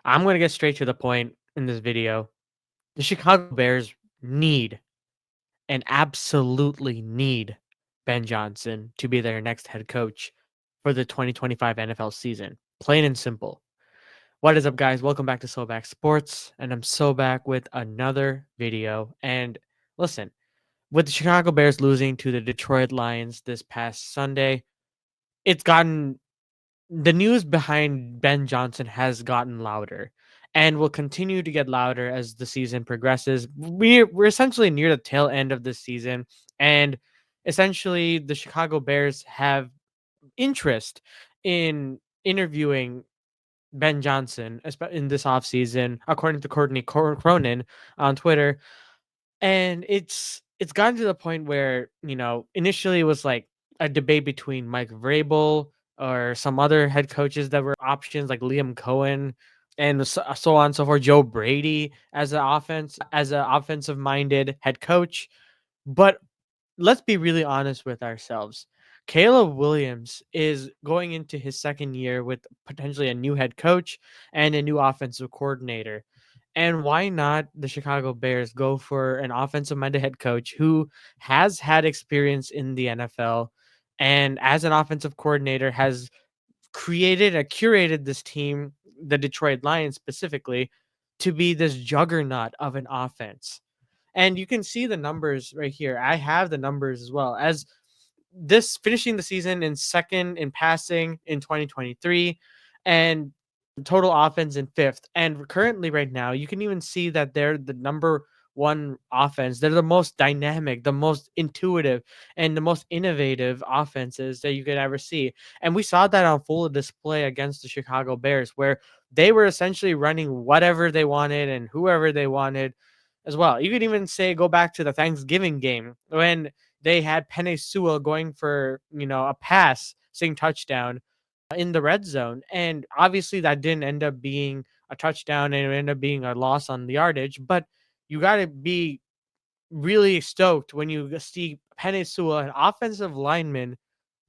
I'm going to get straight to the point in this video. The Chicago Bears need and absolutely need Ben Johnson to be their next head coach for the 2025 NFL season. Plain and simple. What is up, guys? Welcome back to So Back Sports, and I'm so back with another video. And listen, with the Chicago Bears losing to the Detroit Lions this past Sunday, it's gotten the news behind Ben Johnson has gotten louder and will continue to get louder as the season progresses. We're essentially near the tail end of this season, and essentially the Chicago Bears have interest in interviewing Ben Johnson in this offseason, according to Courtney Cronin on Twitter. And it's gotten to the point where, initially it was like a debate between Mike Vrabel or some other head coaches that were options like Liam Cohen and so on and so forth, Joe Brady as an offensive minded head coach. But let's be really honest with ourselves. Caleb Williams is going into his second year with potentially a new head coach and a new offensive coordinator. And why not the Chicago Bears go for an offensive minded head coach who has had experience in the NFL and as an offensive coordinator has curated this team, the Detroit Lions specifically, to be this juggernaut of an offense. And you can see the numbers right here. I have the numbers as well as this finishing the season in second in passing in 2023 and total offense in fifth. And currently, right now, you can even see that they're the number one offense. They're the most dynamic, the most intuitive, and the most innovative offenses that you could ever see. And we saw that on full display against the Chicago Bears, where they were essentially running whatever they wanted and whoever they wanted as well. You could even say go back to the Thanksgiving game when they had Penei Sewell going for, a pass, saying touchdown in the red zone. And obviously that didn't end up being a touchdown and it ended up being a loss on the yardage. But you got to be really stoked when you see Penei Sewell, an offensive lineman,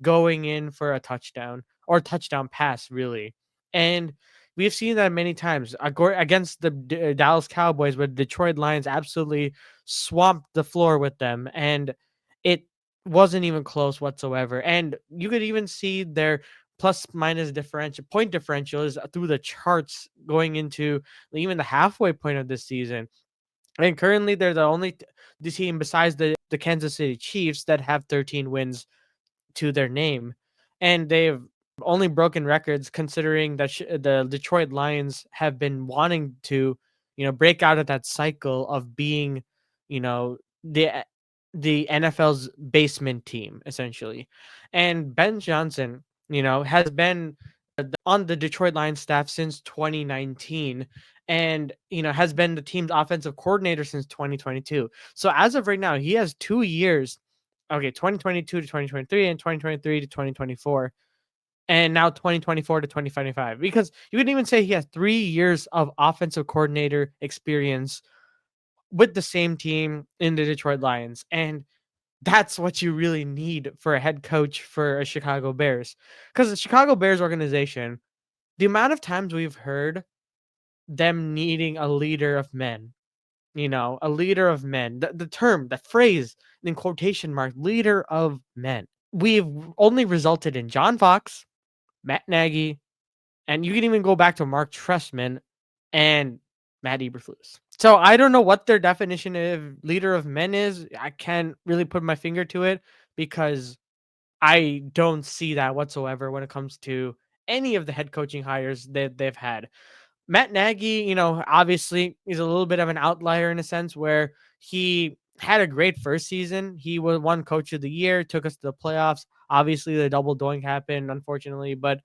going in for a touchdown or touchdown pass, really. And we've seen that many times against the Dallas Cowboys, where Detroit Lions absolutely swamped the floor with them, and it wasn't even close whatsoever. And you could even see their plus minus differential point differential is through the charts going into even the halfway point of this season. And currently, they're the only the team besides the Kansas City Chiefs that have 13 wins to their name, and they've only broken records considering that the Detroit Lions have been wanting to, break out of that cycle of being, you know, the NFL's basement team essentially. And Ben Johnson, has been on the Detroit Lions staff since 2019 and has been the team's offensive coordinator since 2022. So as of right now, he has 2 years. Okay, 2022 to 2023 and 2023 to 2024 and now 2024 to 2025, because you can even say he has 3 years of offensive coordinator experience with the same team in the Detroit Lions. And that's what you really need for a head coach for a Chicago Bears. Because the Chicago Bears organization, the amount of times we've heard them needing a leader of men, a leader of men, the term, the phrase in quotation mark, leader of men. We've only resulted in John Fox, Matt Nagy, and you can even go back to Mark Trestman and Matt Eberflus. So I don't know what their definition of leader of men is. I can't really put my finger to it because I don't see that whatsoever when it comes to any of the head coaching hires that they've had. Matt Nagy, obviously he's a little bit of an outlier in a sense where he had a great first season. He was one coach of the year, took us to the playoffs. Obviously, the double doink happened, unfortunately, but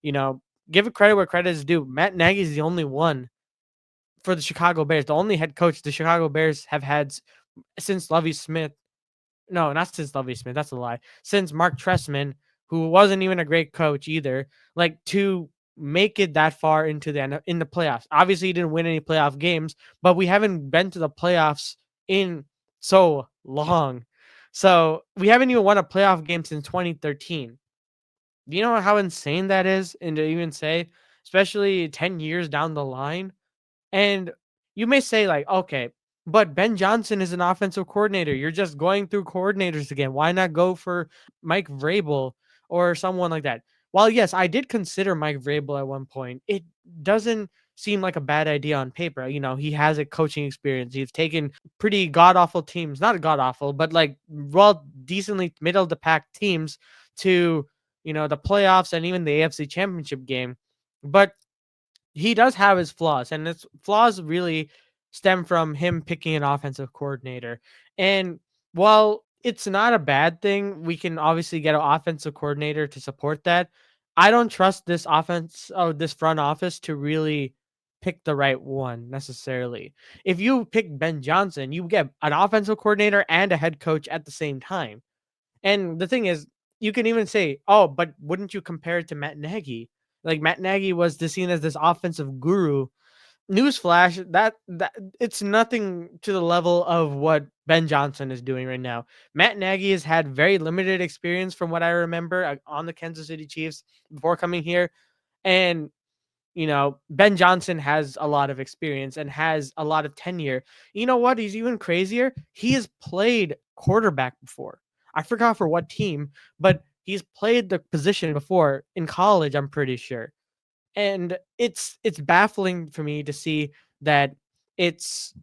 you know, give it credit where credit is due. Matt Nagy is the only one for the Chicago Bears, the only head coach the Chicago Bears have had since Lovie Smith. No, not since Lovie Smith. That's a lie. Since Mark Trestman, who wasn't even a great coach either, like to make it that far into in the playoffs. Obviously, he didn't win any playoff games, but we haven't been to the playoffs in so long. So we haven't even won a playoff game since 2013. Do you know how insane that is? And to even say, especially 10 years down the line. And you may say, like, okay, but Ben Johnson is an offensive coordinator. You're just going through coordinators again. Why not go for Mike Vrabel or someone like that? While yes, I did consider Mike Vrabel at one point, it doesn't seem like a bad idea on paper. You know, he has a coaching experience. He's taken pretty god awful teams, not god awful, but like well, decently middle of the pack teams to, you know, the playoffs and even the AFC Championship game. But he does have his flaws, and his flaws really stem from him picking an offensive coordinator. And while it's not a bad thing, we can obviously get an offensive coordinator to support that. I don't trust this front office to really pick the right one necessarily. If you pick Ben Johnson, you get an offensive coordinator and a head coach at the same time. And the thing is, you can even say, "Oh, but wouldn't you compare it to Matt Nagy?" Like Matt Nagy was seen as this offensive guru. Newsflash, that it's nothing to the level of what Ben Johnson is doing right now. Matt Nagy has had very limited experience from what I remember on the Kansas City Chiefs before coming here, and you know, Ben Johnson has a lot of experience and has a lot of tenure. You know what? He's even crazier. He has played quarterback before. I forgot for what team, but he's played the position before in college, I'm pretty sure. And it's baffling for me to see that it's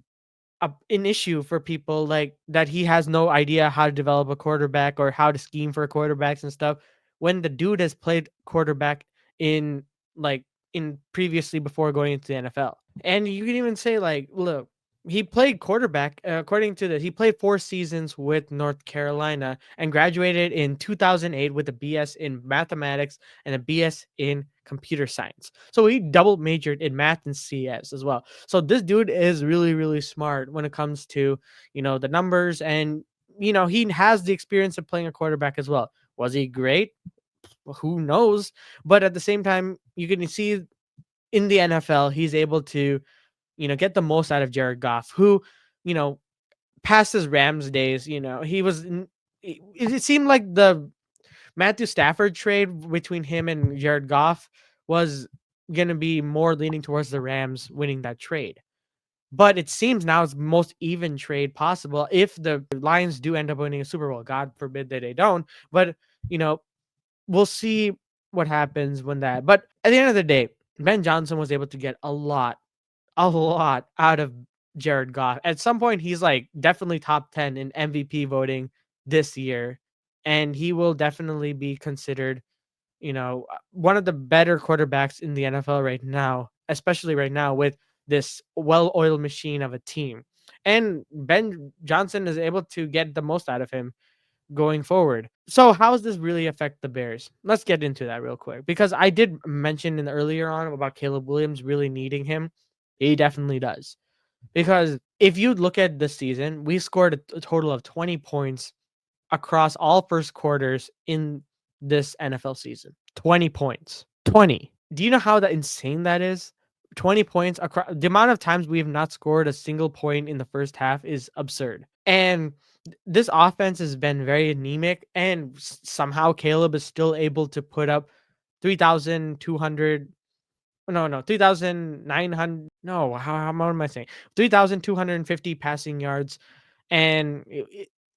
an issue for people like that he has no idea how to develop a quarterback or how to scheme for quarterbacks and stuff when the dude has played quarterback in like in previously before going into the NFL. And you can even say like, look, he played quarterback according to this. He played 4 seasons with North Carolina and graduated in 2008 with a BS in mathematics and a BS in computer science. So he double majored in math and CS as well. So this dude is really really smart when it comes to, you know, the numbers, and you know, he has the experience of playing a quarterback as well. Was he great? Well, who knows? But at the same time, you can see in the NFL, he's able to, you know, get the most out of Jared Goff, who, you know, past his Rams days, you know, it seemed like the Matthew Stafford trade between him and Jared Goff was going to be more leaning towards the Rams winning that trade. But it seems now it's the most even trade possible if the Lions do end up winning a Super Bowl. God forbid that they don't. But, you know, we'll see what happens when that. But at the end of the day, Ben Johnson was able to get a lot out of Jared Goff. At some point, he's like definitely top 10 in MVP voting this year. And he will definitely be considered, you know, one of the better quarterbacks in the NFL right now, especially right now with this well oiled machine of a team. And Ben Johnson is able to get the most out of him going forward. So how does this really affect the Bears? Let's get into that real quick because I did mention in the earlier on about Caleb Williams really needing him. He definitely does. Because if you look at this season, we scored a total of 20 points across all first quarters in this NFL season. 20 points. 20. Do you know how that insane that is? 20 points across the amount of times we have not scored a single point in the first half is absurd. And this offense has been very anemic, and somehow Caleb is still able to put up 3,200. No, 3,900. No, how what am I saying? 3,250 passing yards, and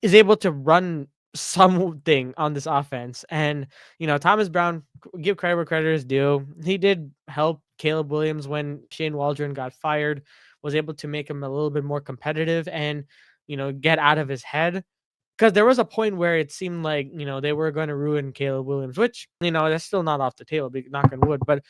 is able to run something on this offense. And you know, Thomas Brown, give credit where credit is due. He did help Caleb Williams when Shane Waldron got fired, was able to make him a little bit more competitive and, you know, get out of his head. Because there was a point where it seemed like, you know, they were going to ruin Caleb Williams, which, you know, that's still not off the table, knock on wood. But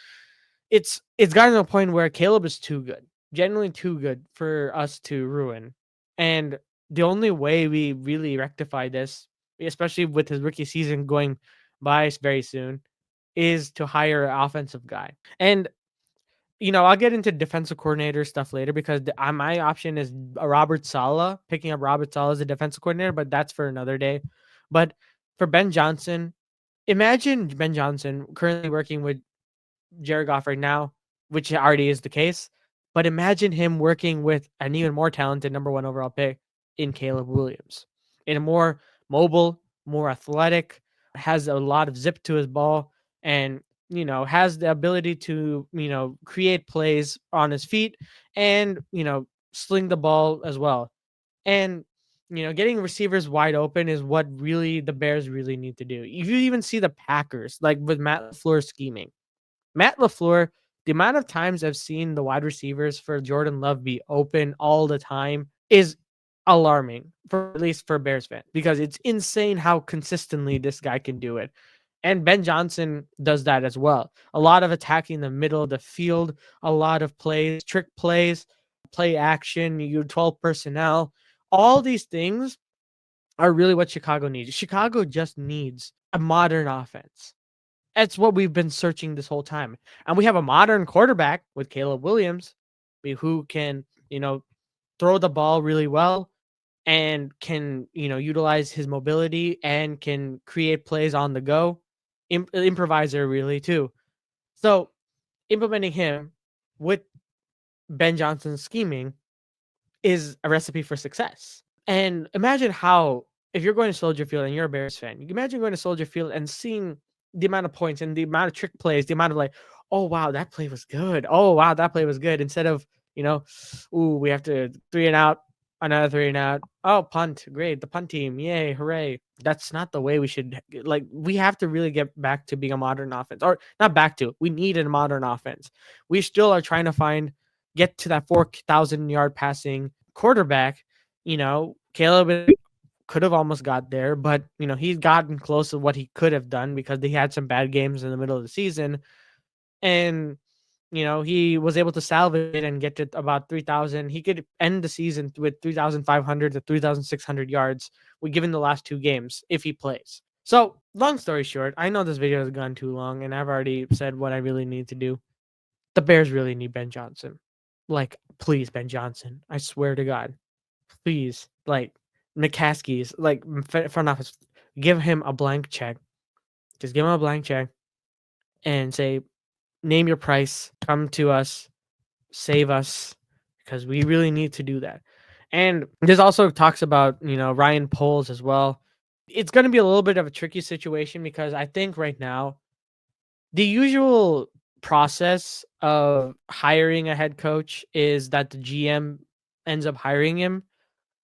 it's gotten to a point where Caleb is too good, genuinely too good for us to ruin. And the only way we really rectify this, especially with his rookie season going by very soon, is to hire an offensive guy. And you know, I'll get into defensive coordinator stuff later because my option is Robert Saleh, picking up Robert Saleh as a defensive coordinator, but that's for another day. But for Ben Johnson, imagine Ben Johnson currently working with Jared Goff right now, which already is the case. But imagine him working with an even more talented number one overall pick in Caleb Williams, in a more mobile, more athletic, has a lot of zip to his ball, and has the ability to, create plays on his feet and, sling the ball as well. And, getting receivers wide open is what really the Bears really need to do. You even see the Packers, like with Matt LaFleur scheming. Matt LaFleur, the amount of times I've seen the wide receivers for Jordan Love be open all the time is alarming, for at least for Bears fans, because it's insane how consistently this guy can do it. And Ben Johnson does that as well. A lot of attacking the middle of the field, a lot of plays, trick plays, play action, you 12 personnel. All these things are really what Chicago needs. Chicago just needs a modern offense. That's what we've been searching this whole time. And we have a modern quarterback with Caleb Williams, who can, throw the ball really well and can, utilize his mobility and can create plays on the go. Improviser really too. So implementing him with Ben Johnson's scheming is a recipe for success. And imagine how, if you're going to Soldier Field and you're a Bears fan, you can imagine going to Soldier Field and seeing the amount of points and the amount of trick plays, the amount of like, oh wow, that play was good. Oh wow, that play was good. Instead of, you know, ooh, we have to 3 and out, another 3 and out. Oh, punt, great, the punt team, yay, hooray. That's not the way we should, like, we have to really get back to being a modern offense. Or not back to, we need a modern offense. We still are trying to get to that 4,000 yard passing quarterback. Caleb could have almost got there, but he's gotten close to what he could have done because he had some bad games in the middle of the season, and he was able to salvage it and get to about 3,000. He could end the season with 3,500 to 3,600 yards. We given the last two games if he plays. So long story short, I know this video has gone too long, and I've already said what I really need to do. The Bears really need Ben Johnson. Like, please, Ben Johnson. I swear to God. Please. Like, McCaskey's, like, front office, give him a blank check. Just give him a blank check and say, name your price, come to us, save us, because we really need to do that. And this also talks about, Ryan Poles as well. It's going to be a little bit of a tricky situation because I think right now, the usual process of hiring a head coach is that the GM ends up hiring him.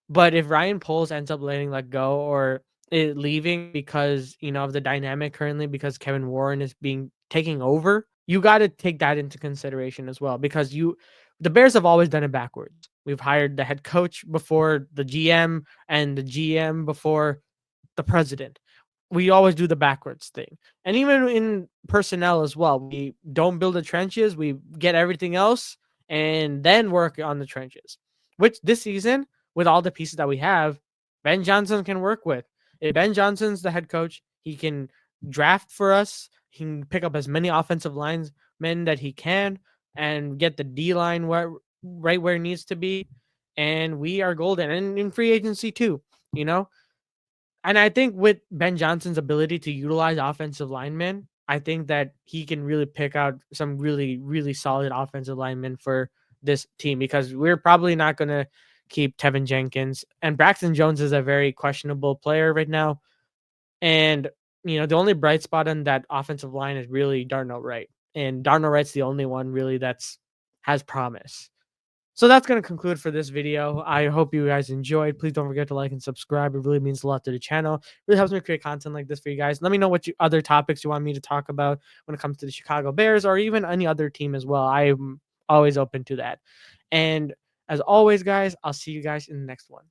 But if Ryan Poles ends up letting let go or leaving because of the dynamic currently, because Kevin Warren is being taking over, you got to take that into consideration as well. Because the Bears have always done it backwards. We've hired the head coach before the GM and the GM before the president. We always do the backwards thing. And even in personnel as well, we don't build the trenches, we get everything else and then work on the trenches. Which this season, with all the pieces that we have, Ben Johnson can work with. If Ben Johnson's the head coach, he can draft for us. He can pick up as many offensive linemen that he can and get the D line right where it needs to be. And we are golden. And in free agency too, you know. And I think with Ben Johnson's ability to utilize offensive linemen, I think that he can really pick out some really, really solid offensive linemen for this team, because we're probably not going to keep Tevin Jenkins. And Braxton Jones is a very questionable player right now. And, the only bright spot on that offensive line is really Darnell Wright. And Darnell Wright's the only one really has promise. So that's going to conclude for this video. I hope you guys enjoyed. Please don't forget to like and subscribe. It really means a lot to the channel. It really helps me create content like this for you guys. Let me know what other topics you want me to talk about when it comes to the Chicago Bears or even any other team as well. I'm always open to that. And as always, guys, I'll see you guys in the next one.